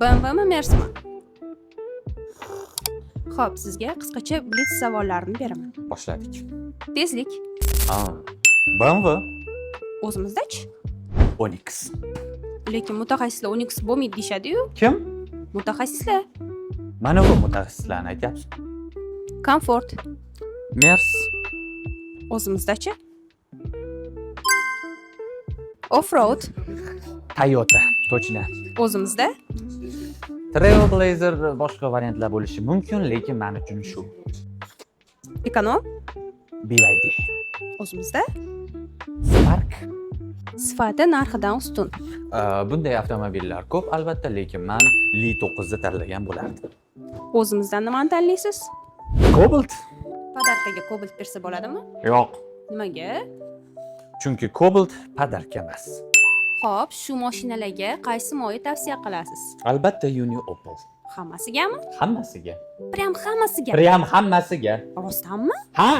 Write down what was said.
BMWmi, Mersmi? Xo'p, sizga qisqacha blitz savollarni beraman. Boshladik. Tezlik BMW o'zimizda-chi? Onyx. Lekin mutaxassislar Onyx bo'lmaydi deyshadi-yu. Kim? Mutaxassislar. Mana bu mutaxassislarni aytyapsiz. Komfort Mers, o'zimizda-chi? Offroad Toyota, точно. o'zimizda. Trailblazer boshqa variantlar bo'lishi mumkin, lekin men uchun shu. Ekonom BYD. o'zimizda. Spark. Sifati narxidan ustun. Bunday avtomobillar ko'p albatta, lekin men Li 9 ni tanlagan bo'lardim. O'zimizdan nimani tanlaysiz? Cobalt? Podarkaga Cobalt bersa bo'ladimi? Yo'q, Nimaga? chunki Cobalt podarka emas. Xo'p, shu mashinalarga qaysi moyi tavsiya qilasiz? Albatta Uni Opel. Hammasigami? Hammasiga. Prям hammasiga. Prям hammasiga. Rostdanmi? Ha!